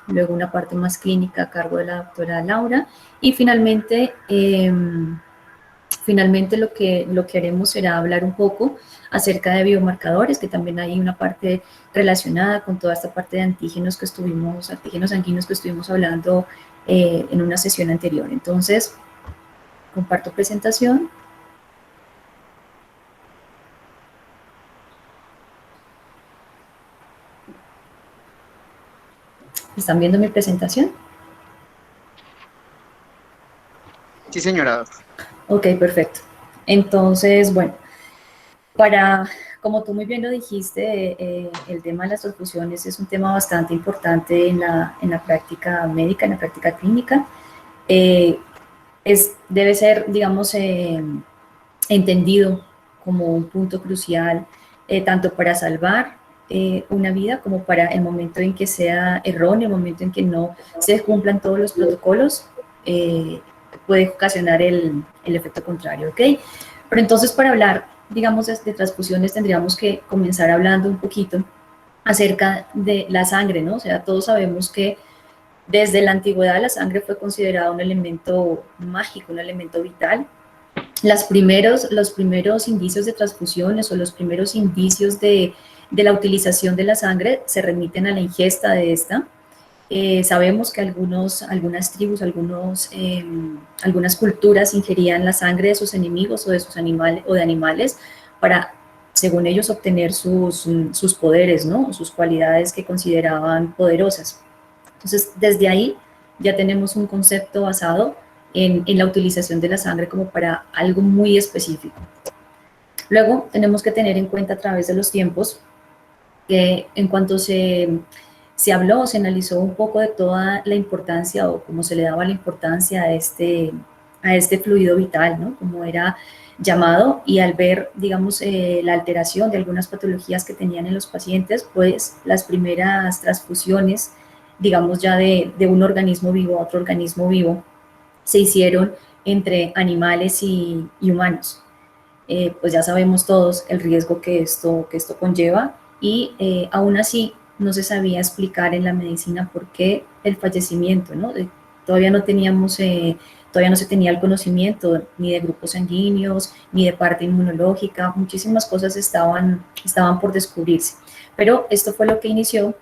luego una parte más clínica a cargo de la doctora Laura, y finalmente lo que haremos será hablar un poco acerca de biomarcadores, que también hay una parte relacionada con toda esta parte de antígenos sanguíneos que estuvimos hablando en una sesión anterior. Entonces, comparto presentación. ¿Están viendo mi presentación? Sí, señora. Ok, perfecto. Entonces, bueno, como tú muy bien lo dijiste, el tema de las transfusiones es un tema bastante importante en la práctica médica, en la práctica clínica. Debe ser, digamos, entendido como un punto crucial, tanto para salvar una vida como para el momento en que sea erróneo, el momento en que no se cumplan todos los protocolos, puede ocasionar el efecto contrario, ¿ok? Pero entonces, para hablar, digamos, de transfusiones, tendríamos que comenzar hablando un poquito acerca de la sangre, ¿no? O sea, todos sabemos que desde la antigüedad la sangre fue considerada un elemento mágico, un elemento vital. Los primeros indicios de transfusiones o los primeros indicios de la utilización de la sangre se remiten a la ingesta de esta. Sabemos que algunas tribus, algunas culturas ingerían la sangre de sus enemigos o de sus animales para, según ellos, obtener sus poderes, ¿no? Sus cualidades que consideraban poderosas. Entonces, desde ahí ya tenemos un concepto basado en la utilización de la sangre como para algo muy específico. Luego, tenemos que tener en cuenta a través de los tiempos que en cuanto se habló, se analizó un poco de toda la importancia o cómo se le daba la importancia a este fluido vital, ¿no? Como era llamado, y al ver, digamos, la alteración de algunas patologías que tenían en los pacientes, pues las primeras transfusiones, digamos, ya de un organismo vivo a otro organismo vivo, se hicieron entre animales y humanos. Pues ya sabemos todos el riesgo que esto conlleva, y aún así no se sabía explicar en la medicina por qué el fallecimiento, ¿no? Todavía no teníamos, todavía no se tenía el conocimiento ni de grupos sanguíneos, ni de parte inmunológica, muchísimas cosas estaban por descubrirse. Pero esto fue lo que inició.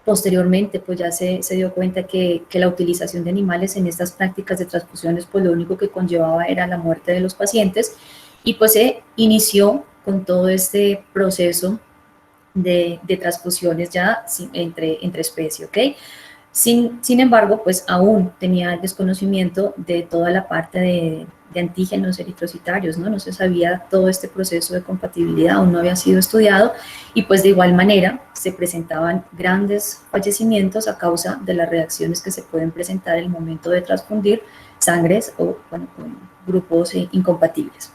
Posteriormente, pues ya se dio cuenta que la utilización de animales en estas prácticas de transfusiones, pues lo único que conllevaba era la muerte de los pacientes, y pues se inició con todo este proceso de transfusiones ya entre especies, ¿ok? Sin embargo, pues aún tenía el desconocimiento de toda la parte de antígenos eritrocitarios, ¿no? No se sabía todo este proceso de compatibilidad, aún no había sido estudiado, y pues de igual manera se presentaban grandes fallecimientos a causa de las reacciones que se pueden presentar en el momento de transfundir sangres o, bueno, con grupos incompatibles.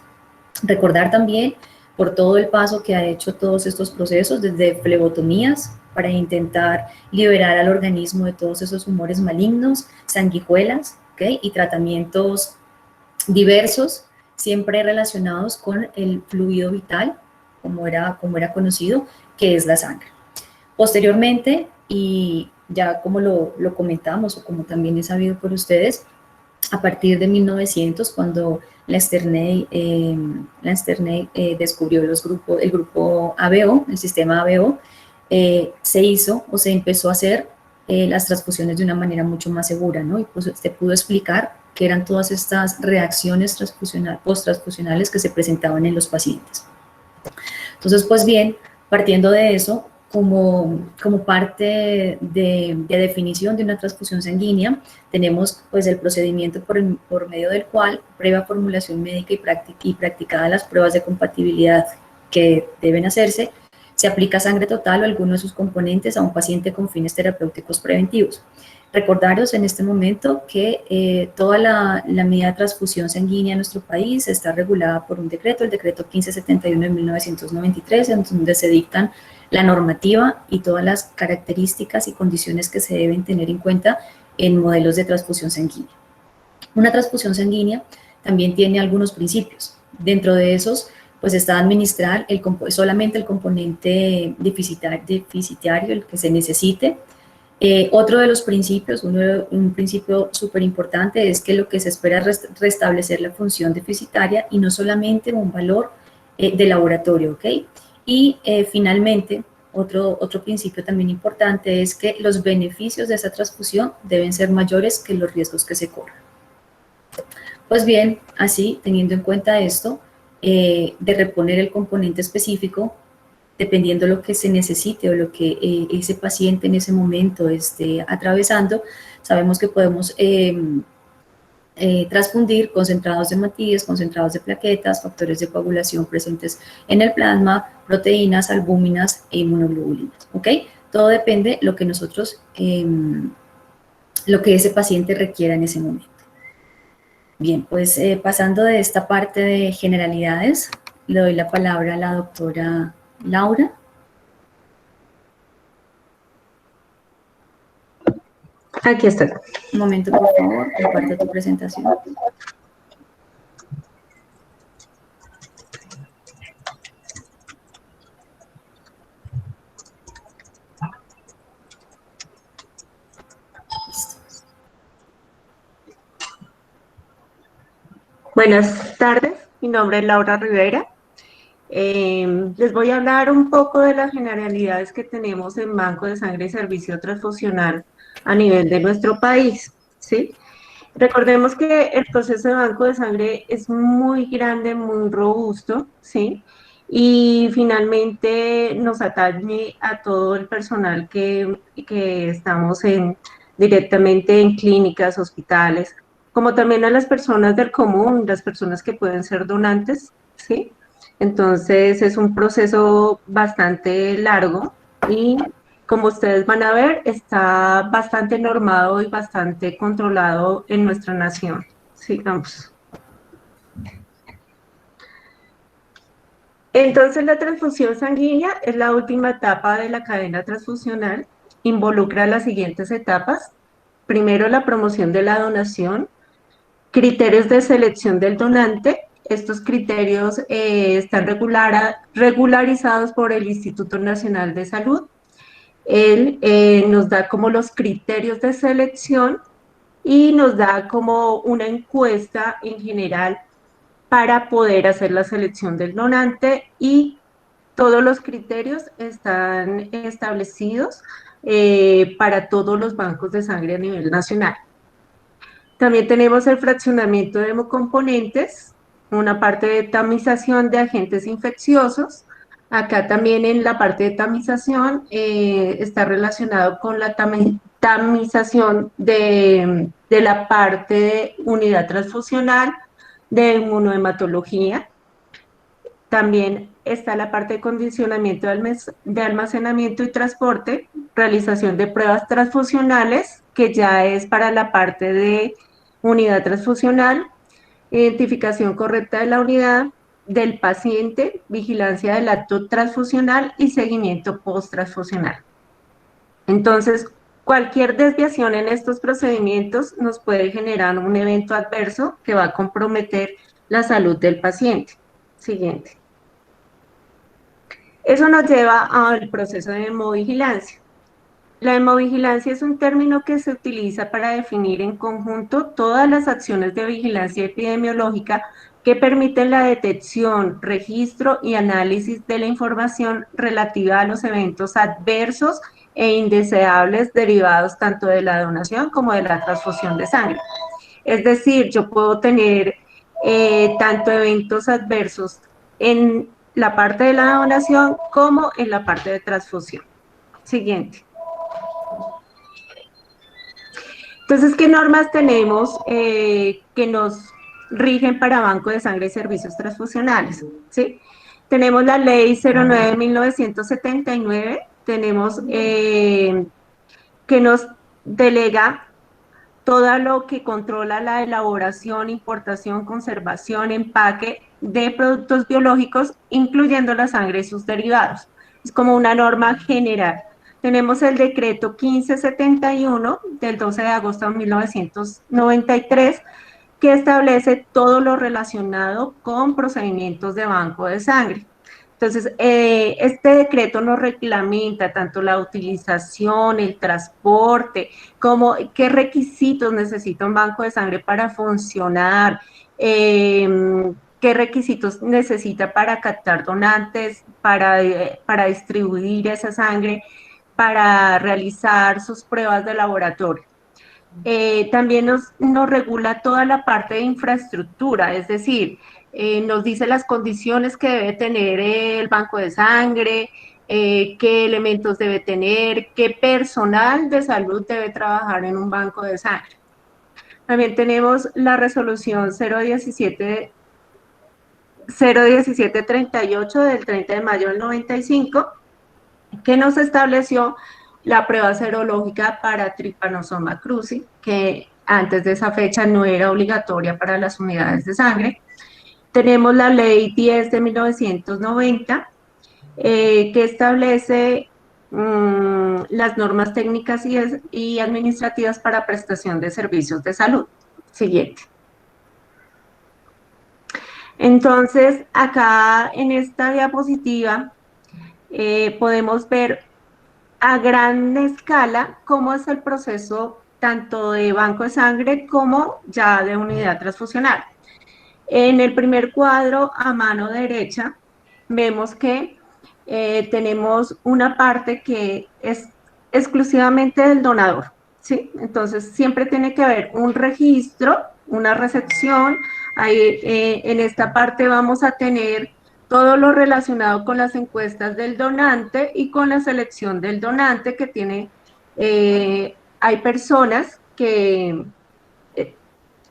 Recordar también por todo el paso que ha hecho todos estos procesos, desde flebotomías para intentar liberar al organismo de todos esos humores malignos, sanguijuelas, ¿okay? Y tratamientos diversos, siempre relacionados con el fluido vital, como era conocido, que es la sangre. Posteriormente, y ya como lo comentamos o como también es sabido por ustedes, a partir de 1900, cuando la Sterney descubrió el grupo ABO, el sistema ABO, se hizo o se empezó a hacer las transfusiones de una manera mucho más segura, ¿no? Y pues se pudo explicar qué eran todas estas reacciones post-transfusionales que se presentaban en los pacientes. Entonces, pues bien, partiendo de eso, como parte de definición de una transfusión sanguínea, tenemos pues el procedimiento por medio del cual, previa formulación médica y practicada las pruebas de compatibilidad que deben hacerse, se aplica sangre total o alguno de sus componentes a un paciente con fines terapéuticos preventivos. Recordaros en este momento que toda la medida de transfusión sanguínea en nuestro país está regulada por un decreto, el decreto 1571 de 1993, en donde se dictan la normativa y todas las características y condiciones que se deben tener en cuenta en modelos de transfusión sanguínea. Una transfusión sanguínea también tiene algunos principios. Dentro de esos, pues está administrar solamente el componente deficitario, el que se necesite, Otro de los principios, un principio súper importante es que lo que se espera es restablecer la función deficitaria y no solamente un valor de laboratorio, ¿ok? Y finalmente, otro principio también importante es que los beneficios de esa transfusión deben ser mayores que los riesgos que se corran. Pues bien, así, teniendo en cuenta esto, de reponer el componente específico, dependiendo lo que se necesite o lo que ese paciente en ese momento esté atravesando, sabemos que podemos transfundir concentrados de hemátides, concentrados de plaquetas, factores de coagulación presentes en el plasma, proteínas, albúminas e inmunoglobulinas, ¿ok? Todo depende lo que nosotros, lo que ese paciente requiera en ese momento. Bien, pues pasando de esta parte de generalidades, le doy la palabra a la doctora Laura. Aquí está. Un momento, por favor, comparte tu presentación. Buenas tardes, mi nombre es Laura Rivera. Les voy a hablar un poco de las generalidades que tenemos en Banco de Sangre y Servicio Transfusional a nivel de nuestro país, ¿sí? Recordemos que el proceso de banco de sangre es muy grande, muy robusto, ¿sí? Y finalmente nos atañe a todo el personal que estamos directamente en clínicas, hospitales, como también a las personas del común, las personas que pueden ser donantes, ¿sí? Entonces es un proceso bastante largo y como ustedes van a ver, está bastante normado y bastante controlado en nuestra nación. Sigamos. Entonces, la transfusión sanguínea es la última etapa de la cadena transfusional. Involucra las siguientes etapas. Primero, la promoción de la donación. Criterios de selección del donante. Estos criterios están regularizados por el Instituto Nacional de Salud. Él nos da como los criterios de selección y nos da como una encuesta en general para poder hacer la selección del donante y todos los criterios están establecidos para todos los bancos de sangre a nivel nacional. También tenemos el fraccionamiento de hemocomponentes, una parte de tamización de agentes infecciosos. Acá también en la parte de tamización está relacionado con la tamización de la parte de unidad transfusional, de inmunohematología. También está la parte de condicionamiento de almacenamiento y transporte, realización de pruebas transfusionales, que ya es para la parte de unidad transfusional, identificación correcta de la unidad, del paciente, vigilancia del acto transfusional y seguimiento post-transfusional. Entonces, cualquier desviación en estos procedimientos nos puede generar un evento adverso que va a comprometer la salud del paciente. Siguiente. Eso nos lleva al proceso de hemovigilancia. La hemovigilancia es un término que se utiliza para definir en conjunto todas las acciones de vigilancia epidemiológica que permiten la detección, registro y análisis de la información relativa a los eventos adversos e indeseables derivados tanto de la donación como de la transfusión de sangre. Es decir, yo puedo tener tanto eventos adversos en la parte de la donación como en la parte de transfusión. Siguiente. Entonces, ¿qué normas tenemos que nos rigen para Banco de Sangre y Servicios Transfusionales? ¿Sí? Tenemos la Ley 09 de 1979, tenemos que nos delega todo lo que controla la elaboración, importación, conservación, empaque de productos biológicos, incluyendo la sangre y sus derivados. Es como una norma general. Tenemos el decreto 1571 del 12 de agosto de 1993, que establece todo lo relacionado con procedimientos de banco de sangre. Entonces, este decreto nos reglamenta tanto la utilización, el transporte, como qué requisitos necesita un banco de sangre para funcionar, qué requisitos necesita para captar donantes, para distribuir esa sangre, para realizar sus pruebas de laboratorio. También nos regula toda la parte de infraestructura, es decir, nos dice las condiciones que debe tener el banco de sangre, qué elementos debe tener, qué personal de salud debe trabajar en un banco de sangre. También tenemos la resolución 01738 del 30 de mayo del 95, que nos estableció la prueba serológica para Trypanosoma cruzi, que antes de esa fecha no era obligatoria para las unidades de sangre. Tenemos la ley 10 de 1990, que establece las normas técnicas y administrativas para prestación de servicios de salud. Siguiente. Entonces, acá en esta diapositiva podemos ver a gran escala cómo es el proceso tanto de banco de sangre como ya de unidad transfusional. En el primer cuadro, a mano derecha, vemos que tenemos una parte que es exclusivamente del donador, ¿sí? Entonces, siempre tiene que haber un registro, una recepción. Ahí, en esta parte vamos a tener todo lo relacionado con las encuestas del donante y con la selección del donante que tiene, hay personas que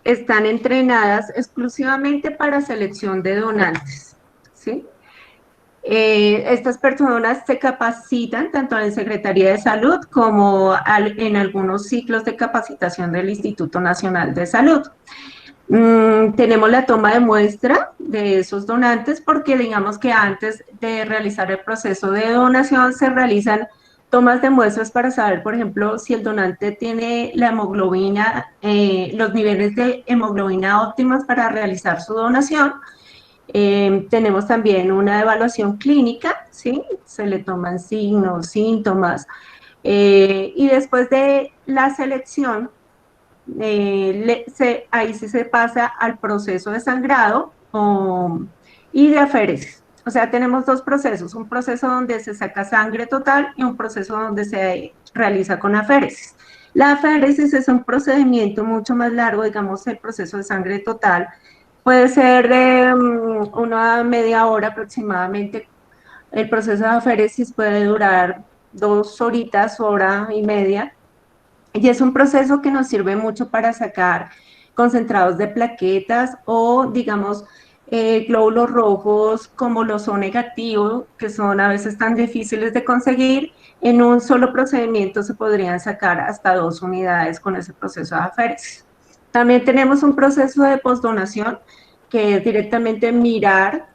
están entrenadas exclusivamente para selección de donantes, ¿sí? Estas personas se capacitan tanto en Secretaría de Salud como en algunos ciclos de capacitación del Instituto Nacional de Salud. Tenemos la toma de muestra de esos donantes porque digamos que antes de realizar el proceso de donación se realizan tomas de muestras para saber, por ejemplo, si el donante tiene la hemoglobina, los niveles de hemoglobina óptimos para realizar su donación. Tenemos también una evaluación clínica, ¿sí? Se le toman signos, síntomas, y después de la selección, ahí sí se pasa al proceso de sangrado y de aféresis. O sea, tenemos dos procesos, un proceso donde se saca sangre total y un proceso donde se realiza con aféresis. La aféresis es un procedimiento mucho más largo, digamos, el proceso de sangre total puede ser de una media hora aproximadamente. El proceso de aféresis puede durar 2 horitas, hora y media, y es un proceso que nos sirve mucho para sacar concentrados de plaquetas o, digamos, glóbulos rojos como los O negativos, que son a veces tan difíciles de conseguir. En un solo procedimiento se podrían sacar hasta 2 unidades con ese proceso de aféresis. También tenemos un proceso de postdonación, que es directamente mirar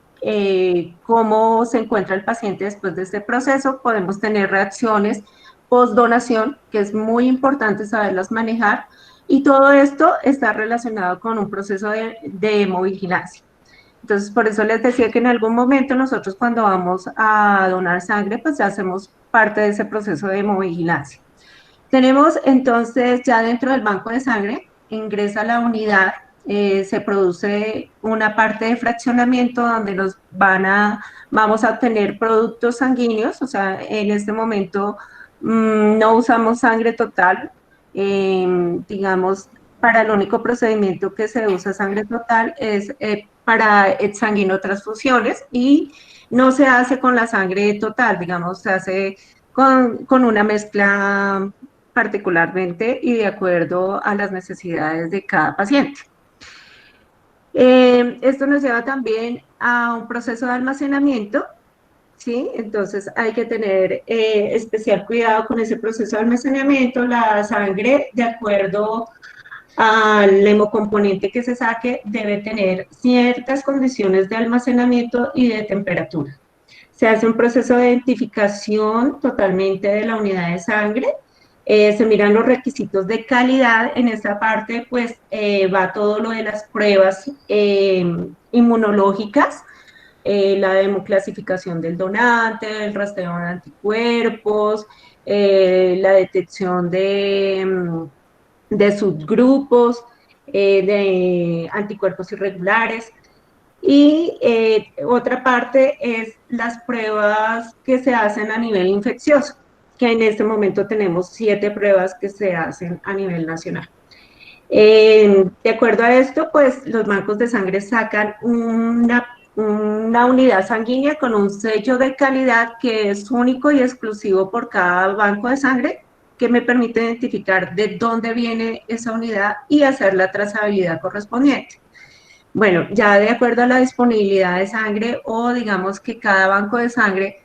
cómo se encuentra el paciente después de este proceso. Podemos tener reacciones postdonación, que es muy importante saberlas manejar, y todo esto está relacionado con un proceso de hemovigilancia. Entonces, por eso les decía que en algún momento nosotros cuando vamos a donar sangre, pues ya hacemos parte de ese proceso de hemovigilancia. Tenemos entonces ya dentro del banco de sangre, ingresa la unidad, se produce una parte de fraccionamiento donde vamos a obtener productos sanguíneos. O sea, en este momento no usamos sangre total, digamos, para el único procedimiento que se usa sangre total es para exsanguinotransfusiones, y no se hace con la sangre total, digamos, se hace con una mezcla particularmente y de acuerdo a las necesidades de cada paciente. Esto nos lleva también a un proceso de almacenamiento, ¿sí? Entonces hay que tener especial cuidado con ese proceso de almacenamiento. La sangre, de acuerdo al hemocomponente que se saque, debe tener ciertas condiciones de almacenamiento y de temperatura. Se hace un proceso de identificación totalmente de la unidad de sangre, se miran los requisitos de calidad. En esta parte pues va todo lo de las pruebas inmunológicas, la hemoclasificación del donante, el rastreo de anticuerpos, la detección de subgrupos, de anticuerpos irregulares. Y otra parte es las pruebas que se hacen a nivel infeccioso, que en este momento tenemos 7 pruebas que se hacen a nivel nacional. De acuerdo a esto, pues los bancos de sangre sacan una unidad sanguínea con un sello de calidad que es único y exclusivo por cada banco de sangre, que me permite identificar de dónde viene esa unidad y hacer la trazabilidad correspondiente. Bueno, ya de acuerdo a la disponibilidad de sangre o digamos que cada banco de sangre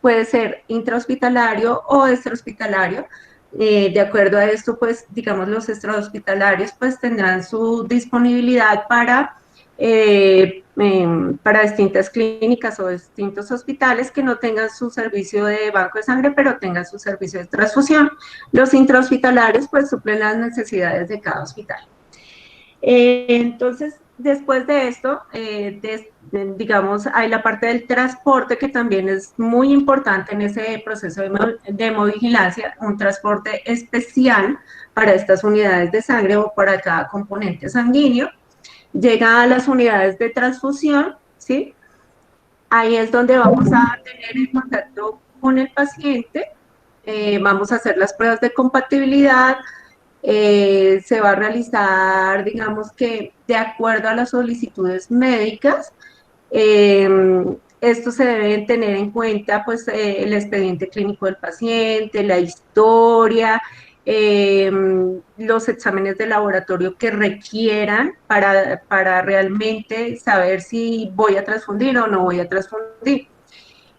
puede ser intrahospitalario o extrahospitalario. De acuerdo a esto, pues digamos los extrahospitalarios pues tendrán su disponibilidad para distintas clínicas o distintos hospitales que no tengan su servicio de banco de sangre, pero tengan su servicio de transfusión. Los intrahospitalarios pues suplen las necesidades de cada hospital. Entonces, después de esto, digamos, hay la parte del transporte que también es muy importante en ese proceso de hemovigilancia, un transporte especial para estas unidades de sangre o para cada componente sanguíneo. Llega a las unidades de transfusión, ¿sí? Ahí es donde vamos a tener el contacto con el paciente, vamos a hacer las pruebas de compatibilidad. Se va a realizar, digamos que de acuerdo a las solicitudes médicas. Esto se debe tener en cuenta, pues, el expediente clínico del paciente, la historia, los exámenes de laboratorio que requieran para realmente saber si voy a transfundir o no voy a transfundir.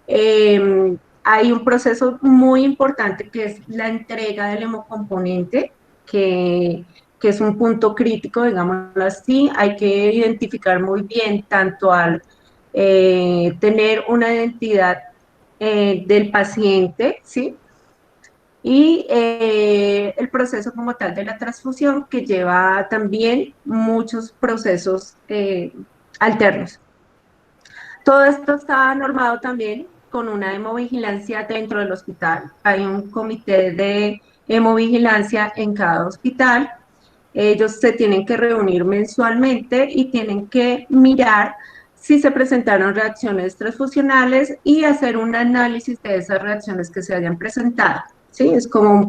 Hay un proceso muy importante que es la entrega del hemocomponente, que, que es un punto crítico, digámoslo así. Hay que identificar muy bien tanto al tener una identidad del paciente, ¿sí? Y el proceso como tal de la transfusión, que lleva también muchos procesos alternos. Todo esto está normado también con una hemovigilancia dentro del hospital. Hay un comité de hemovigilancia en cada hospital. Ellos se tienen que reunir mensualmente y tienen que mirar si se presentaron reacciones transfusionales y hacer un análisis de esas reacciones que se hayan presentado. ¿Sí? Es como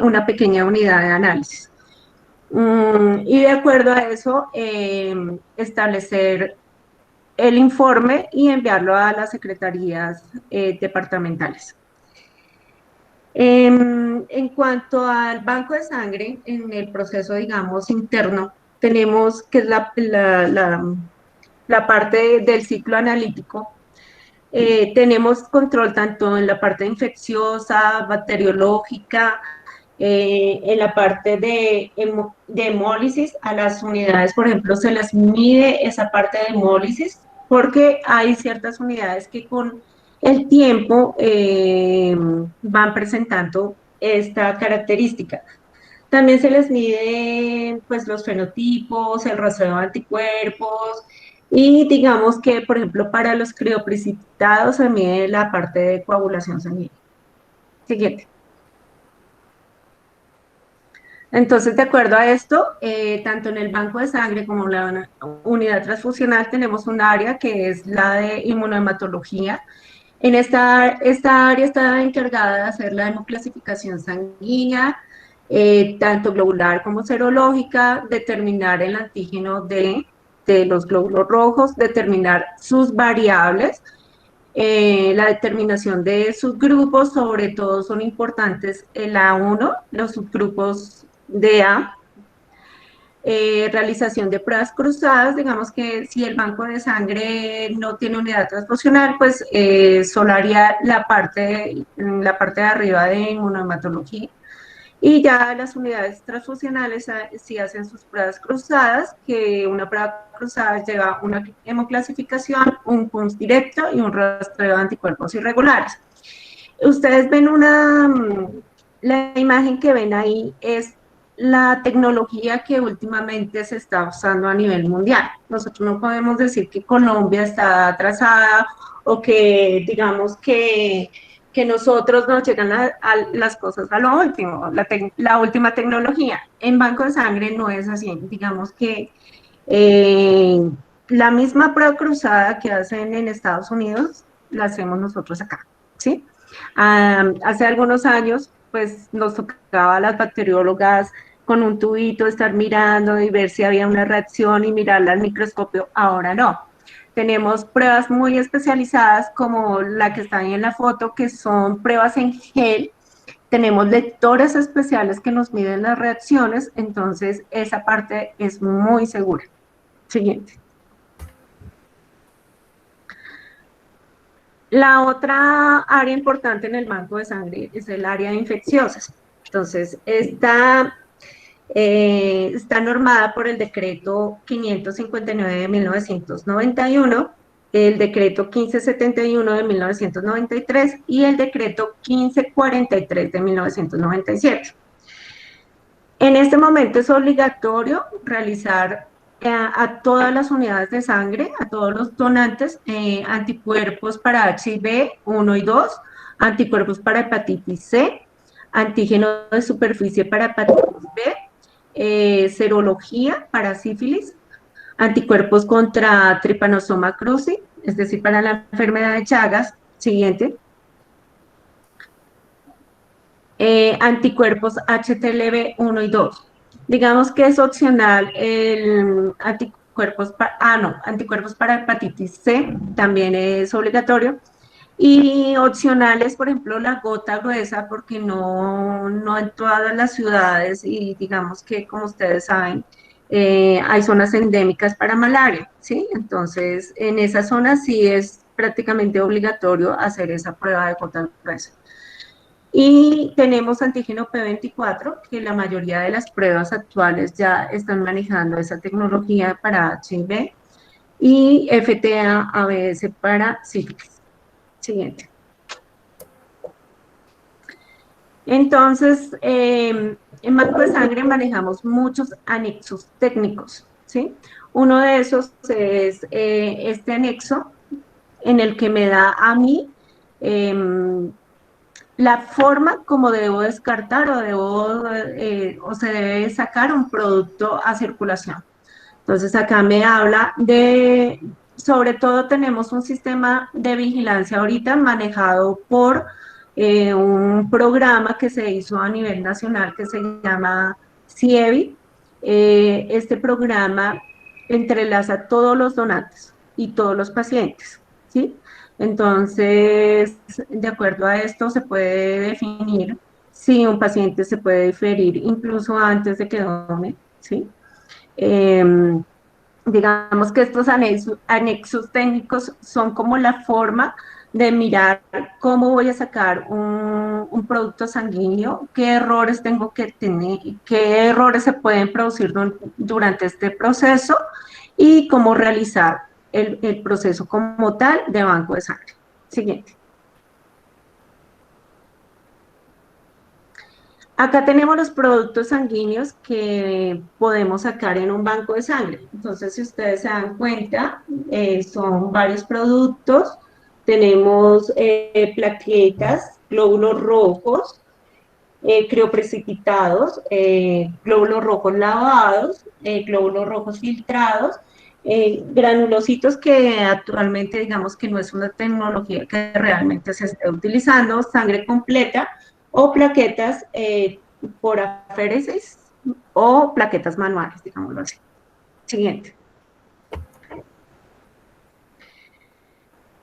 una pequeña unidad de análisis. Y de acuerdo a eso, establecer el informe y enviarlo a las secretarías departamentales. En cuanto al banco de sangre, en el proceso, digamos, interno, tenemos que es la parte del ciclo analítico. Tenemos control tanto en la parte infecciosa, bacteriológica, en la parte de hemólisis. A las unidades, por ejemplo, se les mide esa parte de hemólisis, porque hay ciertas unidades que con el tiempo van presentando esta característica. También se les mide pues, los fenotipos, el rastreo de anticuerpos, y digamos que, por ejemplo, para los crioprecipitados se mide la parte de coagulación sanguínea. Siguiente. Entonces, de acuerdo a esto, tanto en el banco de sangre como en la unidad transfusional tenemos un área que es la de inmunohematología. En esta área está encargada de hacer la hemoclasificación sanguínea, tanto globular como serológica, determinar el antígeno de los glóbulos rojos, determinar sus variables. La determinación de subgrupos, sobre todo son importantes el A1, los subgrupos de A, realización de pruebas cruzadas. Digamos que si el banco de sangre no tiene unidad transfusional, pues solo haría la parte de arriba de inmunohematología. Y ya las unidades transfusionales sí hacen sus pruebas cruzadas, que una prueba cruzada lleva una hemoclasificación, un punch directo y un rastreo de anticuerpos irregulares. Ustedes ven la imagen que ven ahí es la tecnología que últimamente se está usando a nivel mundial. Nosotros no podemos decir que Colombia está atrasada o que digamos que nosotros nos llegan las cosas a lo último, la última tecnología. En banco de sangre no es así. Digamos que eh, la misma prueba cruzada que hacen en Estados Unidos, la hacemos nosotros acá, ¿sí? Hace algunos años, pues nos tocaba a las bacteriólogas con un tubito estar mirando y ver si había una reacción y mirarla al microscopio. Ahora no. Tenemos pruebas muy especializadas como la que está ahí en la foto, que son pruebas en gel. Tenemos lectores especiales que nos miden las reacciones, entonces esa parte es muy segura. Siguiente. La otra área importante en el banco de sangre es el área de infecciosas. Entonces, está normada por el decreto 559 de 1991, el decreto 1571 de 1993 y el decreto 1543 de 1997. En este momento es obligatorio realizar a todas las unidades de sangre, a todos los donantes, anticuerpos para HIV 1 y 2, anticuerpos para hepatitis C, antígeno de superficie para hepatitis B, serología para sífilis, anticuerpos contra Trypanosoma cruzi, es decir, para la enfermedad de Chagas. Siguiente. Anticuerpos HTLV 1 y 2. Digamos que es opcional el anticuerpos para hepatitis C, también es obligatorio. Y opcionales, por ejemplo, la gota gruesa, porque no en todas las ciudades, y digamos que, como ustedes saben, hay zonas endémicas para malaria, ¿sí? Entonces, en esas zonas sí es prácticamente obligatorio hacer esa prueba de gota gruesa. Y tenemos antígeno P24, que la mayoría de las pruebas actuales ya están manejando esa tecnología para HIV, y FTA-ABS para sífilis. Siguiente. Entonces, en banco de sangre manejamos muchos anexos técnicos, ¿sí? Uno de esos es este anexo en el que me da a mí la forma como debo descartar o se debe sacar un producto a circulación. Entonces acá me habla sobre todo tenemos un sistema de vigilancia ahorita manejado por un programa que se hizo a nivel nacional que se llama CIEVI. Este programa entrelaza todos los donantes y todos los pacientes, ¿sí? Entonces, de acuerdo a esto se puede definir si un paciente se puede diferir incluso antes de que done, ¿sí? Digamos que estos anexos técnicos son como la forma de mirar cómo voy a sacar un producto sanguíneo, qué errores tengo que tener, qué errores se pueden producir durante este proceso y cómo realizar el proceso como tal de banco de sangre. Siguiente. Acá tenemos los productos sanguíneos que podemos sacar en un banco de sangre. Entonces, si ustedes se dan cuenta, son varios productos. Tenemos plaquetas, glóbulos rojos, crioprecipitados, glóbulos rojos lavados, glóbulos rojos filtrados, granulocitos que actualmente digamos que no es una tecnología que realmente se esté utilizando, sangre completa o plaquetas por aféresis o plaquetas manuales, digámoslo así. Siguiente.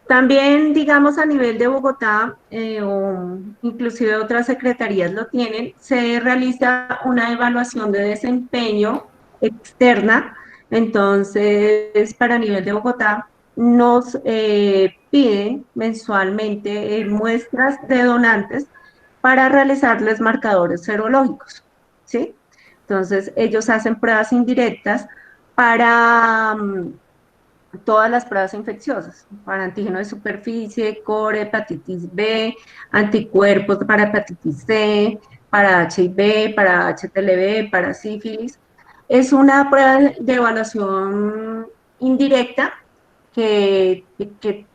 También, digamos, a nivel de Bogotá, o inclusive otras secretarías lo tienen, se realiza una evaluación de desempeño externa. Entonces, para nivel de Bogotá, nos piden mensualmente muestras de donantes para realizarles marcadores serológicos, ¿sí? Entonces, ellos hacen pruebas indirectas para todas las pruebas infecciosas, para antígeno de superficie, core, hepatitis B, anticuerpos para hepatitis C, para HIV, para HTLV, para sífilis. Es una prueba de evaluación indirecta que, que,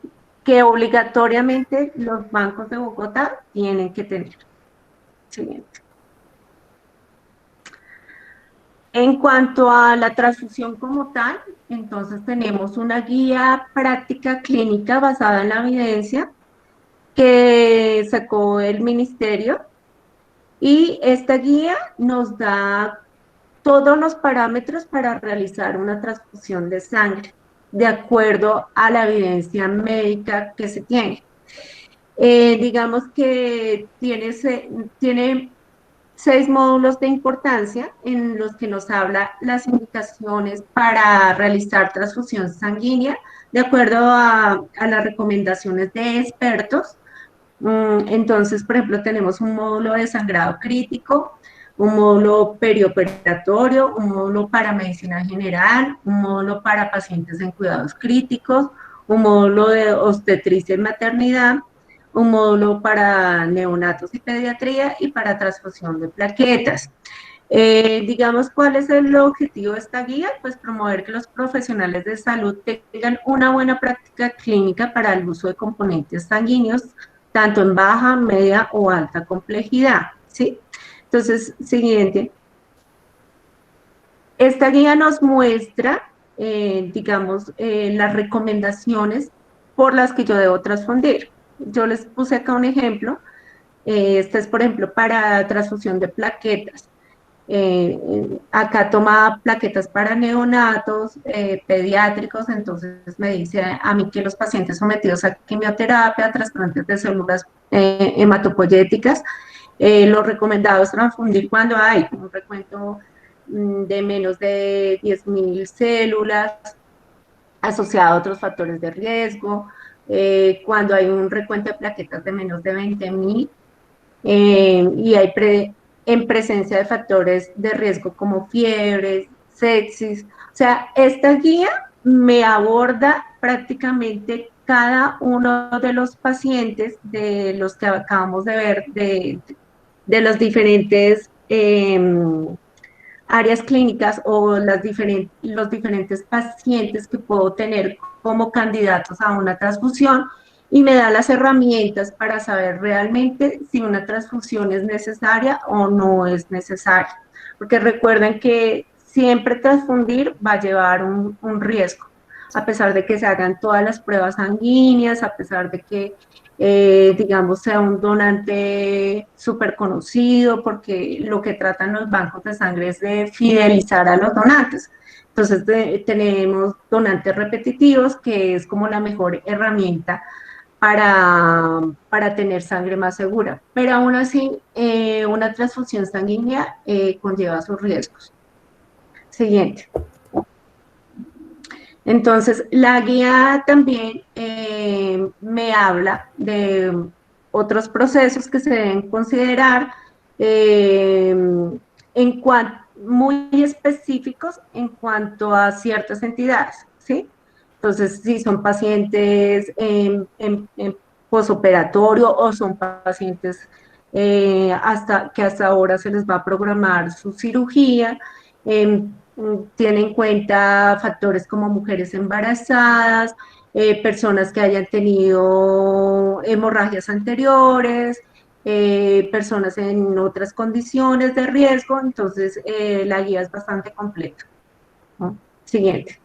que obligatoriamente los bancos de Bogotá tienen que tener. Siguiente. En cuanto a la transfusión como tal, entonces tenemos una guía práctica clínica basada en la evidencia que sacó el ministerio, y esta guía nos da todos los parámetros para realizar una transfusión de sangre de acuerdo a la evidencia médica que se tiene. Digamos que tiene 6 módulos de importancia en los que nos habla las indicaciones para realizar transfusión sanguínea de acuerdo a las recomendaciones de expertos. Entonces, por ejemplo, tenemos un módulo de sangrado crítico, un módulo perioperatorio, un módulo para medicina general, un módulo para pacientes en cuidados críticos, un módulo de obstetricia y maternidad, un módulo para neonatos y pediatría y para transfusión de plaquetas. Digamos, ¿cuál es el objetivo de esta guía? Pues promover que los profesionales de salud tengan una buena práctica clínica para el uso de componentes sanguíneos, tanto en baja, media o alta complejidad, ¿sí? Entonces, siguiente. Esta guía nos muestra, digamos, las recomendaciones por las que yo debo transfundir. Yo les puse acá un ejemplo. Este es, por ejemplo, para transfusión de plaquetas. Acá toma plaquetas para neonatos, pediátricos, entonces me dice a mí que los pacientes sometidos a quimioterapia, trasplantes de células hematopoyéticas, lo recomendado es transfundir cuando hay un recuento de menos de 10.000 células asociado a otros factores de riesgo, cuando hay un recuento de plaquetas de menos de 20.000, y hay en presencia de factores de riesgo como fiebres, sepsis. O sea, esta guía me aborda prácticamente cada uno de los pacientes de los que acabamos de ver, de los diferentes áreas clínicas o los diferentes pacientes que puedo tener como candidatos a una transfusión, y me da las herramientas para saber realmente si una transfusión es necesaria o no es necesaria. Porque recuerden que siempre transfundir va a llevar un riesgo, a pesar de que se hagan todas las pruebas sanguíneas, a pesar de que digamos, sea un donante súper conocido, porque lo que tratan los bancos de sangre es de fidelizar a los donantes. Entonces tenemos donantes repetitivos, que es como la mejor herramienta para tener sangre más segura. Pero aún así, una transfusión sanguínea conlleva sus riesgos. Siguiente. Entonces, la guía también me habla de otros procesos que se deben considerar muy específicos en cuanto a ciertas entidades, ¿sí? Entonces, si son pacientes en posoperatorio o son pacientes que hasta ahora se les va a programar su cirugía, tiene en cuenta factores como mujeres embarazadas, personas que hayan tenido hemorragias anteriores, personas en otras condiciones de riesgo. Entonces la guía es bastante completa, ¿no? Siguiente.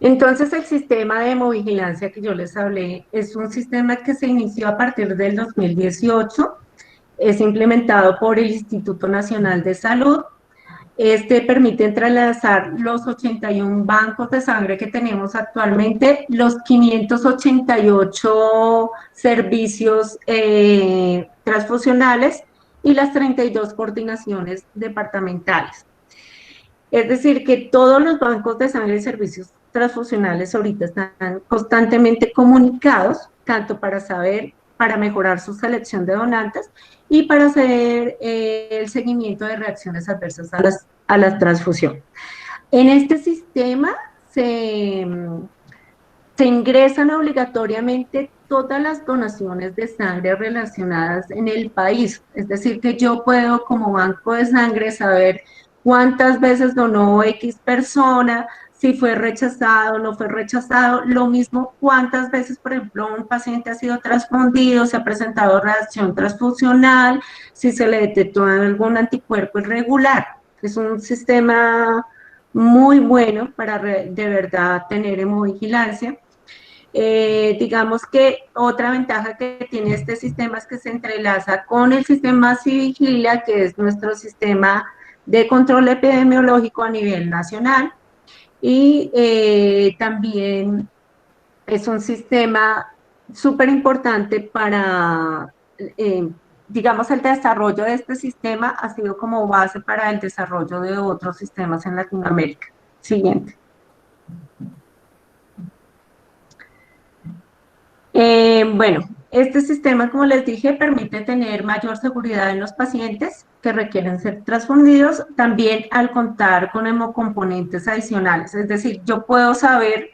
Entonces, el sistema de hemovigilancia que yo les hablé es un sistema que se inició a partir del 2018, es implementado por el Instituto Nacional de Salud. Este permite entrelazar los 81 bancos de sangre que tenemos actualmente, los 588 servicios transfusionales y las 32 coordinaciones departamentales. Es decir, que todos los bancos de sangre y servicios transfusionales ahorita están constantemente comunicados, tanto para mejorar su selección de donantes y para hacer el seguimiento de reacciones adversas a la transfusión. En este sistema se ingresan obligatoriamente todas las donaciones de sangre relacionadas en el país. Es decir, que yo puedo como banco de sangre saber cuántas veces donó X persona, si fue rechazado o no fue rechazado. Lo mismo cuántas veces, por ejemplo, un paciente ha sido transfundido, se ha presentado reacción transfusional, si se le detectó algún anticuerpo irregular. Es un sistema muy bueno para de verdad tener hemovigilancia. Digamos que otra ventaja que tiene este sistema es que se entrelaza con el sistema Civigilia, que es nuestro sistema de control epidemiológico a nivel nacional, y también es un sistema súper importante para, digamos, el desarrollo de este sistema ha sido como base para el desarrollo de otros sistemas en Latinoamérica. Siguiente. Bueno, este sistema, como les dije, permite tener mayor seguridad en los pacientes que requieren ser transfundidos, también al contar con hemocomponentes adicionales. Es decir, yo puedo saber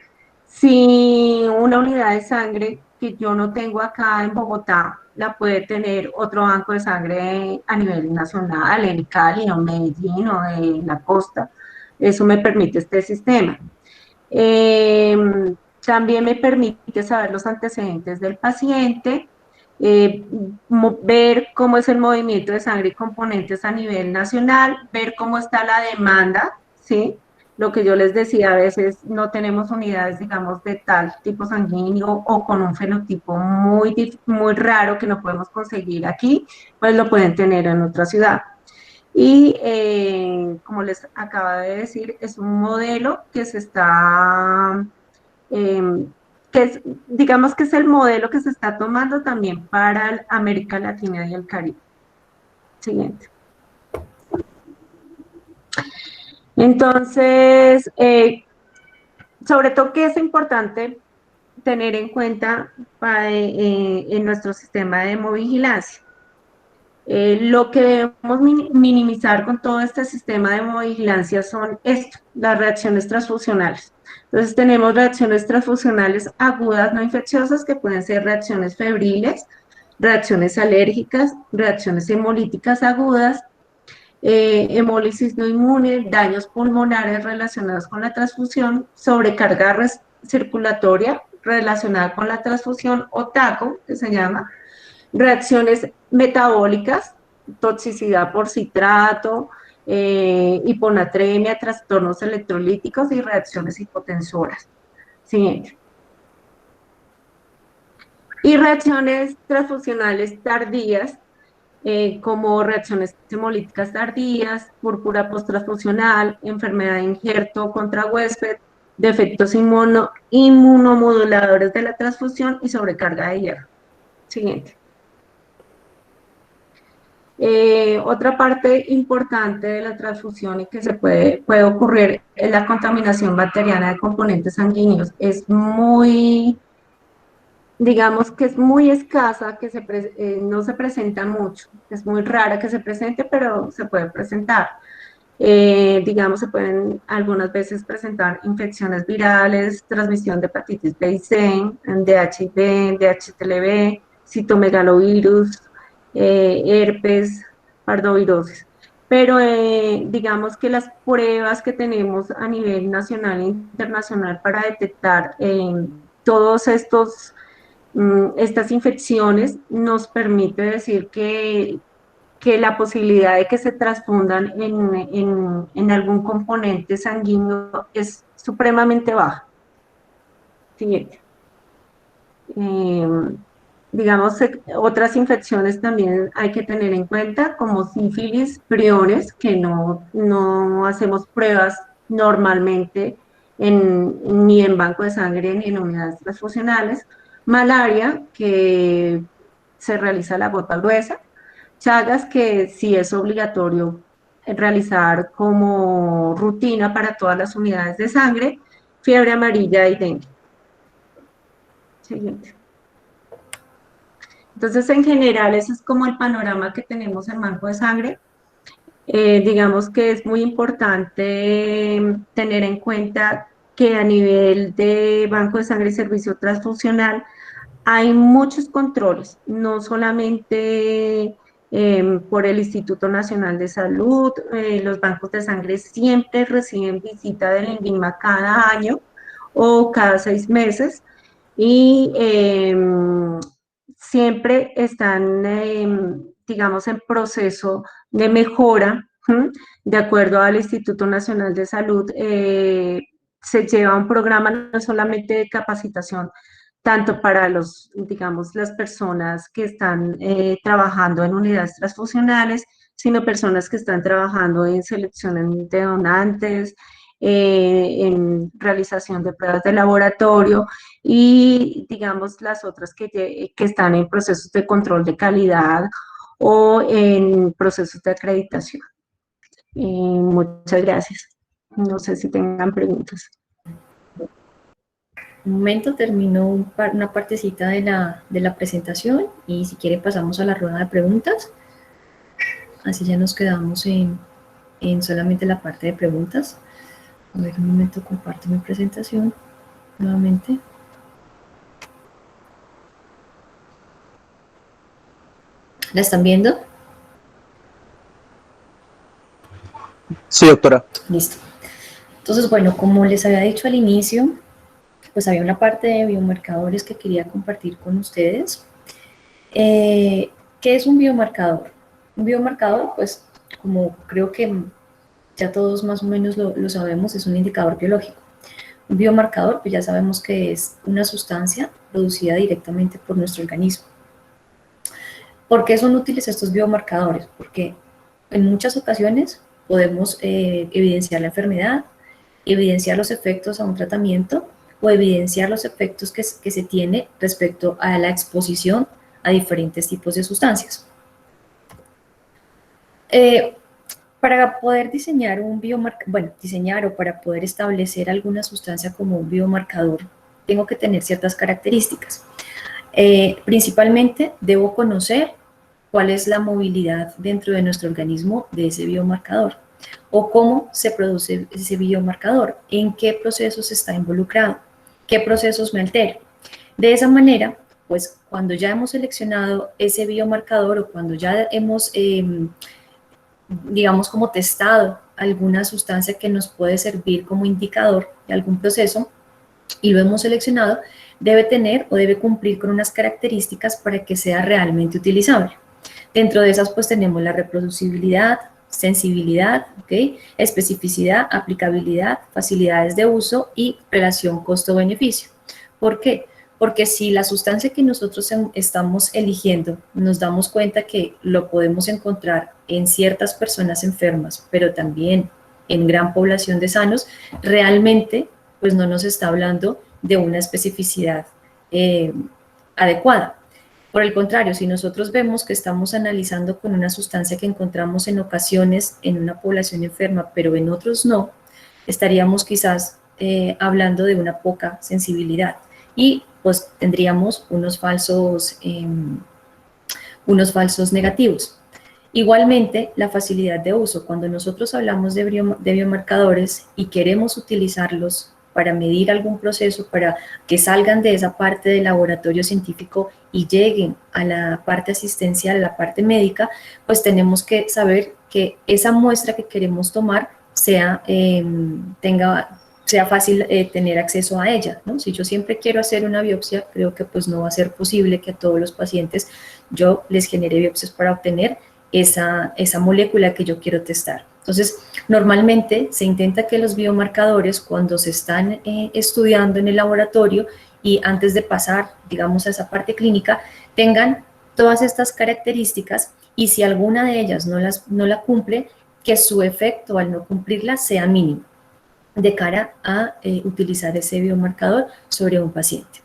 si una unidad de sangre que yo no tengo acá en Bogotá la puede tener otro banco de sangre a nivel nacional, en Cali, o en Medellín, o en la costa. Eso me permite este sistema. También me permite saber los antecedentes del paciente, ver cómo es el movimiento de sangre y componentes a nivel nacional, ver cómo está la demanda, ¿sí? Lo que yo les decía, a veces no tenemos unidades, digamos, de tal tipo sanguíneo o con un fenotipo muy raro que no podemos conseguir aquí, pues lo pueden tener en otra ciudad. Y como les acaba de decir, es un modelo que se está, que es, digamos que es el modelo que se está tomando también para América Latina y el Caribe. Siguiente. Entonces, sobre todo, ¿qué es importante tener en cuenta en nuestro sistema de hemovigilancia? Lo que debemos minimizar con todo este sistema de hemovigilancia son las reacciones transfusionales. Entonces tenemos reacciones transfusionales agudas no infecciosas que pueden ser reacciones febriles, reacciones alérgicas, reacciones hemolíticas agudas, hemólisis no inmune, daños pulmonares relacionados con la transfusión, sobrecarga circulatoria relacionada con la transfusión o TACO, que se llama, reacciones metabólicas, toxicidad por citrato, hiponatremia, trastornos electrolíticos y reacciones hipotensoras. Siguiente. Y reacciones transfusionales tardías, como reacciones hemolíticas tardías, púrpura posttransfusional, enfermedad de injerto contra huésped, defectos inmunomoduladores de la transfusión y sobrecarga de hierro. Siguiente. Otra parte importante de la transfusión y que puede ocurrir es la contaminación bacteriana de componentes sanguíneos. Es muy, digamos que es muy escasa, que no se presenta mucho. Es muy rara que se presente, pero se puede presentar. Digamos, se pueden algunas veces presentar infecciones virales, transmisión de hepatitis B y C, de HIV, de HTLV, citomegalovirus, herpes, pardovirosis. Pero digamos que las pruebas que tenemos a nivel nacional e internacional para detectar todos estas infecciones nos permite decir que la posibilidad de que se transfundan en algún componente sanguíneo es supremamente baja. Siguiente. Digamos, otras infecciones también hay que tener en cuenta, como sífilis, priones, que no hacemos pruebas normalmente ni en banco de sangre ni en unidades transfusionales, malaria, que se realiza la gota gruesa, Chagas, que sí es obligatorio realizar como rutina para todas las unidades de sangre, fiebre amarilla y dengue. Siguiente. Entonces, en general, ese es como el panorama que tenemos en banco de sangre. Digamos que es muy importante tener en cuenta que a nivel de banco de sangre y servicio transfusional hay muchos controles, no solamente por el Instituto Nacional de Salud, los bancos de sangre siempre reciben visita del INVIMA cada año o cada 6 meses y siempre están, digamos, en proceso de mejora. De acuerdo al Instituto Nacional de Salud, se lleva un programa no solamente de capacitación, tanto para los, digamos, las personas que están trabajando en unidades transfusionales, sino personas que están trabajando en selección de donantes, en realización de pruebas de laboratorio y, digamos, las otras que están en procesos de control de calidad o en procesos de acreditación. Muchas gracias. No sé si tengan preguntas. Un momento, terminó una partecita de la presentación y si quiere pasamos a la rueda de preguntas. Así ya nos quedamos en solamente la parte de preguntas. A ver, un momento, comparto mi presentación nuevamente. ¿La están viendo? Sí, doctora. Listo. Entonces, bueno, como les había dicho al inicio, pues había una parte de biomarcadores que quería compartir con ustedes. ¿Qué es un biomarcador? Un biomarcador, pues, como creo que ya todos más o menos lo sabemos, es un indicador biológico. Un biomarcador, pues ya sabemos que es una sustancia producida directamente por nuestro organismo. ¿Por qué son útiles estos biomarcadores? Porque en muchas ocasiones podemos evidenciar la enfermedad, evidenciar los efectos a un tratamiento o evidenciar los efectos que se tiene respecto a la exposición a diferentes tipos de sustancias. Para poder diseñar un biomarcador, bueno, diseñar o para poder establecer alguna sustancia como un biomarcador, tengo que tener ciertas características. Principalmente debo conocer cuál es la movilidad dentro de nuestro organismo de ese biomarcador o cómo se produce ese biomarcador, en qué procesos está involucrado, qué procesos me altero. De esa manera, pues cuando ya hemos seleccionado ese biomarcador o cuando ya hemos, digamos, como testado alguna sustancia que nos puede servir como indicador de algún proceso y lo hemos seleccionado, debe tener o debe cumplir con unas características para que sea realmente utilizable. Dentro de esas pues tenemos la reproducibilidad, sensibilidad, ¿okay? Especificidad, aplicabilidad, facilidades de uso y relación costo-beneficio. ¿Por qué? Porque si la sustancia que nosotros estamos eligiendo nos damos cuenta que lo podemos encontrar en ciertas personas enfermas, pero también en gran población de sanos, realmente pues no nos está hablando de una especificidad adecuada. Por el contrario, si nosotros vemos que estamos analizando con una sustancia que encontramos en ocasiones en una población enferma, pero en otros no, estaríamos quizás hablando de una poca sensibilidad y pues tendríamos unos falsos negativos. Igualmente, la facilidad de uso. Cuando nosotros hablamos de biomarcadores y queremos utilizarlos para medir algún proceso, para que salgan de esa parte del laboratorio científico y lleguen a la parte asistencial, a la parte médica, pues tenemos que saber que esa muestra que queremos tomar sea fácil tener acceso a ella, ¿no? Si yo siempre quiero hacer una biopsia, creo que pues no va a ser posible que a todos los pacientes yo les genere biopsias para obtener esa molécula que yo quiero testar. Entonces, normalmente se intenta que los biomarcadores, cuando se están estudiando en el laboratorio y antes de pasar, digamos, a esa parte clínica, tengan todas estas características y si alguna de ellas no la cumple, que su efecto al no cumplirla sea mínimo de cara a utilizar ese biomarcador sobre un paciente.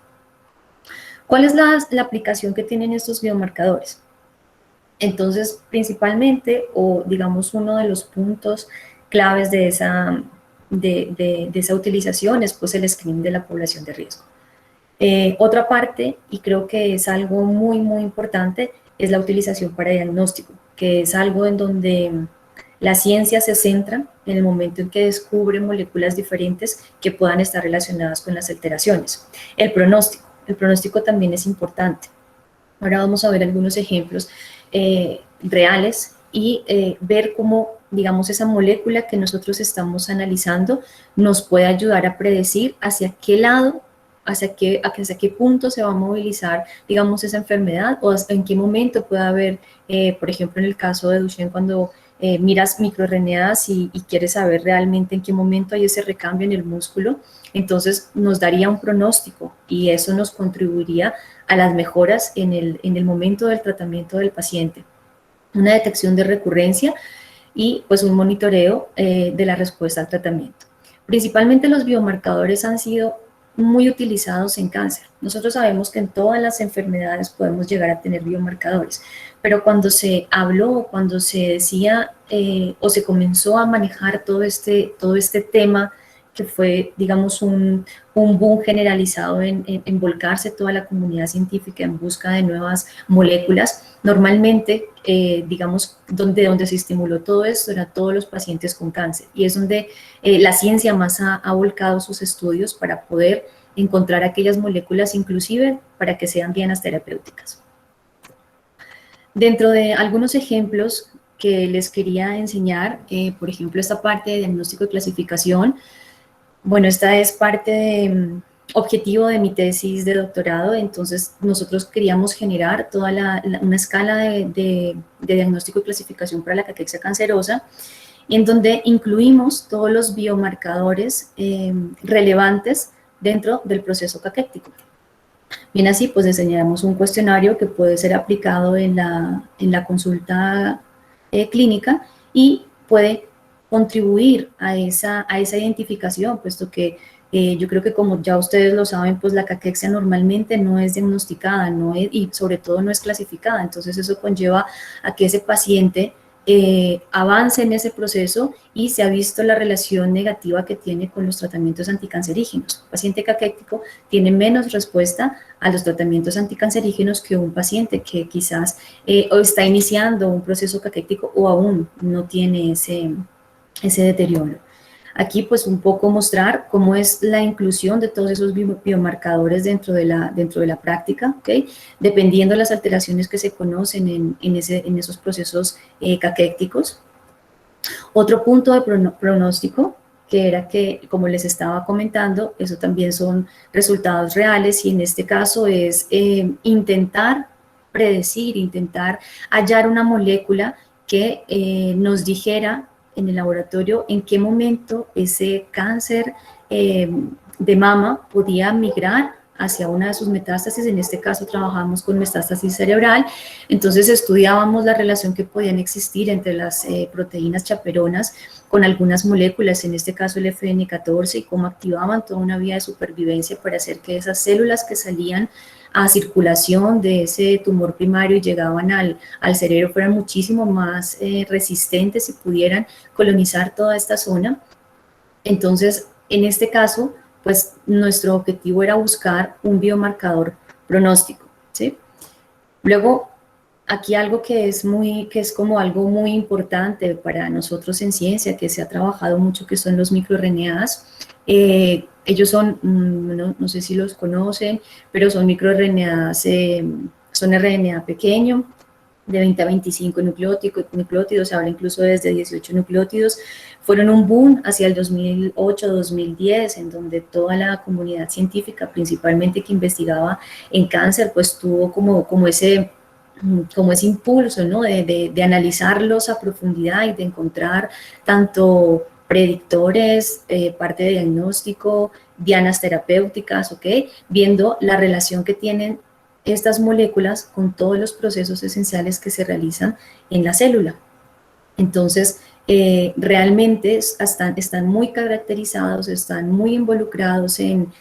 ¿Cuál es la aplicación que tienen estos biomarcadores? Entonces, principalmente, o digamos uno de los puntos claves de esa utilización es pues el screening de la población de riesgo. Otra parte, y creo que es algo muy, muy importante, es la utilización para diagnóstico, que es algo en donde la ciencia se centra en el momento en que descubre moléculas diferentes que puedan estar relacionadas con las alteraciones. El pronóstico. el pronóstico también es importante. Ahora vamos a ver algunos ejemplos reales y ver cómo, digamos, esa molécula que nosotros estamos analizando nos puede ayudar a predecir hacia qué lado, hacia qué punto se va a movilizar, digamos, esa enfermedad o en qué momento puede haber, por ejemplo, en el caso de Duchenne, cuando miras microRNAs y quieres saber realmente en qué momento hay ese recambio en el músculo, entonces nos daría un pronóstico y eso nos contribuiría a las mejoras en el momento del tratamiento del paciente. Una detección de recurrencia y pues un monitoreo de la respuesta al tratamiento. Principalmente los biomarcadores han sido muy utilizados en cáncer. Nosotros sabemos que en todas las enfermedades podemos llegar a tener biomarcadores, pero cuando se habló, cuando se decía o se comenzó a manejar todo este tema que fue, digamos, un boom generalizado en volcarse toda la comunidad científica en busca de nuevas moléculas. Normalmente, digamos, donde se estimuló todo esto eran todos los pacientes con cáncer y es donde la ciencia más ha volcado sus estudios para poder encontrar aquellas moléculas, inclusive para que sean dianas terapéuticas. Dentro de algunos ejemplos que les quería enseñar, por ejemplo, esta parte de diagnóstico y clasificación. Bueno, esta es parte de objetivo de mi tesis de doctorado, entonces nosotros queríamos generar toda una escala de diagnóstico y clasificación para la caquexia cancerosa, en donde incluimos todos los biomarcadores relevantes dentro del proceso caquéctico. Bien, así pues diseñamos un cuestionario que puede ser aplicado en la consulta clínica y puede contribuir a esa identificación, puesto que yo creo que como ya ustedes lo saben, pues la caquexia normalmente no es diagnosticada y sobre todo no es clasificada, entonces eso conlleva a que ese paciente avance en ese proceso y se ha visto la relación negativa que tiene con los tratamientos anticancerígenos. Un paciente caquético tiene menos respuesta a los tratamientos anticancerígenos que un paciente que quizás o está iniciando un proceso caquético o aún no tiene ese deterioro. Aquí pues un poco mostrar cómo es la inclusión de todos esos biomarcadores dentro de la práctica, ¿okay? Dependiendo de las alteraciones que se conocen en esos procesos caquéticos. Otro punto de pronóstico que era que, como les estaba comentando, eso también son resultados reales y en este caso es intentar predecir, intentar hallar una molécula que nos dijera en el laboratorio en qué momento ese cáncer de mama podía migrar hacia una de sus metástasis. En este caso trabajamos con metástasis cerebral, entonces estudiábamos la relación que podían existir entre las proteínas chaperonas con algunas moléculas, en este caso el FN14, y cómo activaban toda una vía de supervivencia para hacer que esas células que salían a circulación de ese tumor primario y llegaban al cerebro fueran muchísimo más resistentes y pudieran colonizar toda esta zona. Entonces, en este caso, pues nuestro objetivo era buscar un biomarcador pronóstico, ¿sí? Luego, aquí algo que es como algo muy importante para nosotros en ciencia, que se ha trabajado mucho, que son los microRNAs. Ellos son, no sé si los conocen, pero son microRNAs, son RNA pequeño, de 20 a 25 nucleótidos, se habla incluso desde 18 nucleótidos. Fueron un boom hacia el 2008-2010, en donde toda la comunidad científica, principalmente que investigaba en cáncer, pues tuvo como ese impulso, ¿no? de analizarlos a profundidad y de encontrar tanto predictores, parte de diagnóstico, dianas terapéuticas, ¿ok? Viendo la relación que tienen estas moléculas con todos los procesos esenciales que se realizan en la célula. Entonces, realmente están muy caracterizados, están muy involucrados en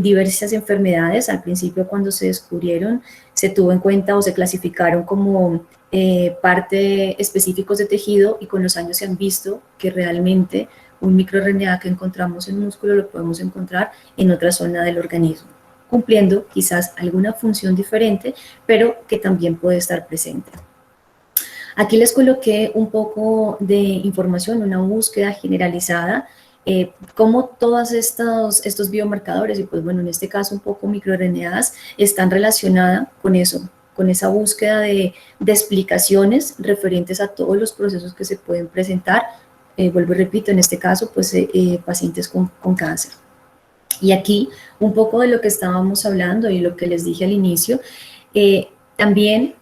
diversas enfermedades. Al principio, cuando se descubrieron, se tuvo en cuenta o se clasificaron como parte específicos de tejido, y con los años se han visto que realmente un microRNA que encontramos en el músculo lo podemos encontrar en otra zona del organismo, cumpliendo quizás alguna función diferente, pero que también puede estar presente. Aquí les coloqué un poco de información, una búsqueda generalizada cómo todos estos biomarcadores, y pues bueno, en este caso un poco microRNAs, están relacionadas con eso, con esa búsqueda de explicaciones referentes a todos los procesos que se pueden presentar. Vuelvo y repito, en este caso, pues pacientes con cáncer. Y aquí un poco de lo que estábamos hablando y lo que les dije al inicio, también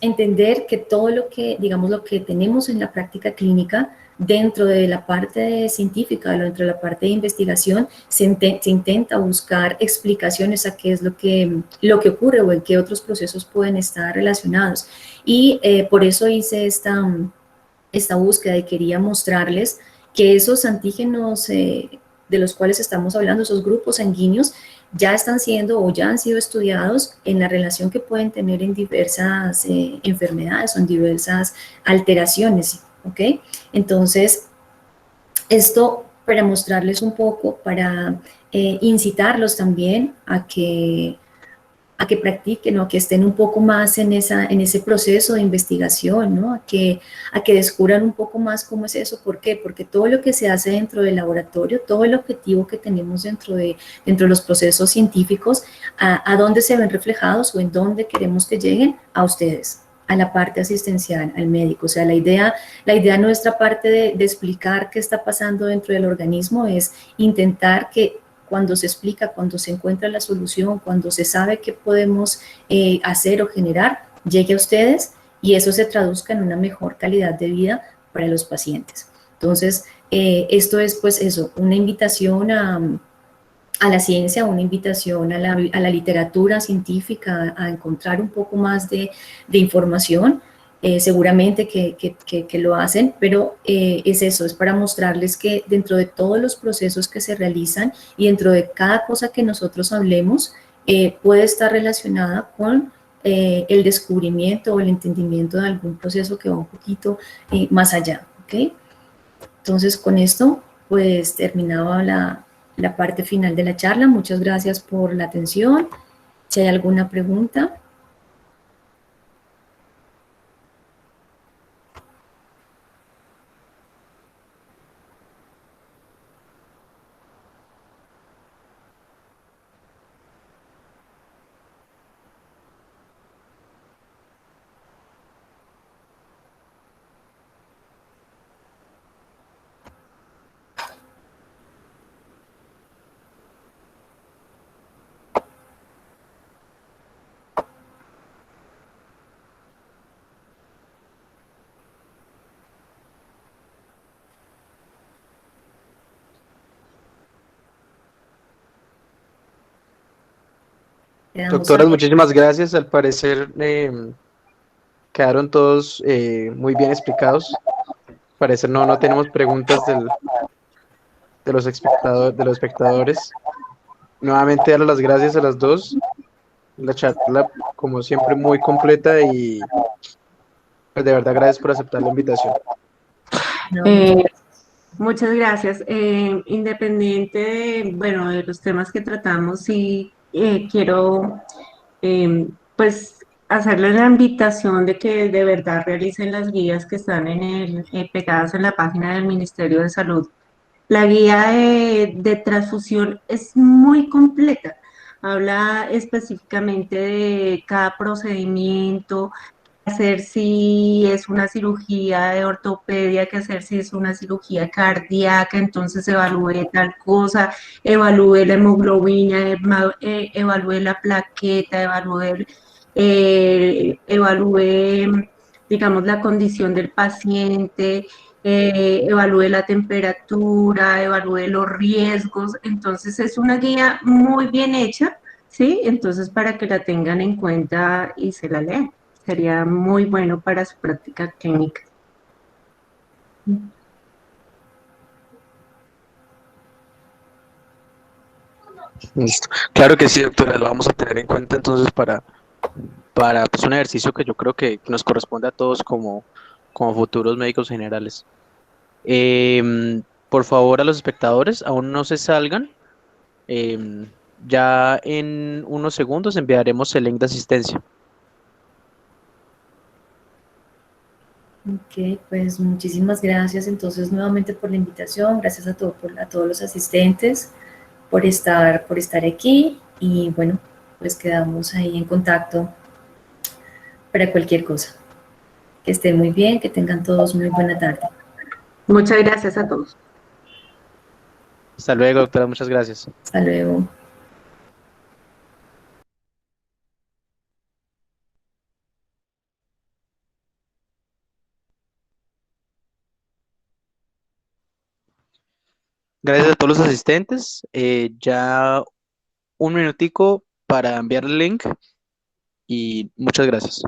entender que todo lo que, digamos, lo que tenemos en la práctica clínica, dentro de la parte científica, dentro de la parte de investigación, se intenta buscar explicaciones a qué es lo que ocurre o en qué otros procesos pueden estar relacionados. Y por eso hice esta búsqueda y quería mostrarles que esos antígenos de los cuales estamos hablando, esos grupos sanguíneos, ya están siendo o ya han sido estudiados en la relación que pueden tener en diversas enfermedades o en diversas alteraciones, ¿ok? Entonces, esto para mostrarles un poco, para incitarlos también a que practiquen o a que estén un poco más en ese proceso de investigación, ¿no? A que descubran un poco más cómo es eso. ¿Por qué? Porque todo lo que se hace dentro del laboratorio, todo el objetivo que tenemos dentro de los procesos científicos, a dónde se ven reflejados o en dónde queremos que lleguen a ustedes, a la parte asistencial, al médico. O sea, la idea nuestra parte de explicar qué está pasando dentro del organismo es intentar que cuando se explica, cuando se encuentra la solución, cuando se sabe qué podemos hacer o generar, llegue a ustedes y eso se traduzca en una mejor calidad de vida para los pacientes. Entonces, esto es pues eso, una invitación a la ciencia, una invitación a la literatura científica, a encontrar un poco más de información. Seguramente que lo hacen, pero es eso, es para mostrarles que dentro de todos los procesos que se realizan y dentro de cada cosa que nosotros hablemos, puede estar relacionada con el descubrimiento o el entendimiento de algún proceso que va un poquito más allá, ¿ok? Entonces, con esto, pues terminaba la parte final de la charla. Muchas gracias por la atención. Si hay alguna pregunta. Doctoras, muchísimas gracias. Al parecer quedaron todos muy bien explicados. Al parecer no tenemos preguntas de los espectadores. Nuevamente dar las gracias a las dos. La charla, como siempre, muy completa y pues, de verdad gracias por aceptar la invitación. Muchas gracias. Independiente de, bueno, de los temas que tratamos, sí quiero pues hacerles la invitación de que de verdad realicen las guías que están pegadas en la página del Ministerio de Salud. La guía de transfusión es muy completa. Habla específicamente de cada procedimiento, hacer si es una cirugía de ortopedia, que hacer si es una cirugía cardíaca, entonces evalúe tal cosa, evalúe la hemoglobina, evalúe la plaqueta, evalúe, digamos, la condición del paciente, evalúe la temperatura, evalúe los riesgos. Entonces es una guía muy bien hecha, ¿sí? Entonces para que la tengan en cuenta y se la lean. Sería muy bueno para su práctica clínica. Listo. Claro que sí, doctora, lo vamos a tener en cuenta entonces para pues, un ejercicio que yo creo que nos corresponde a todos como futuros médicos generales. Por favor, a los espectadores, aún no se salgan. Ya en unos segundos enviaremos el link de asistencia. Ok, pues muchísimas gracias entonces nuevamente por la invitación, gracias a todos los asistentes por estar aquí y bueno, pues quedamos ahí en contacto para cualquier cosa. Que estén muy bien, que tengan todos muy buena tarde. Muchas gracias a todos. Hasta luego, doctora, muchas gracias. Hasta luego. Gracias a todos los asistentes. Ya un minutico para enviar el link y muchas gracias.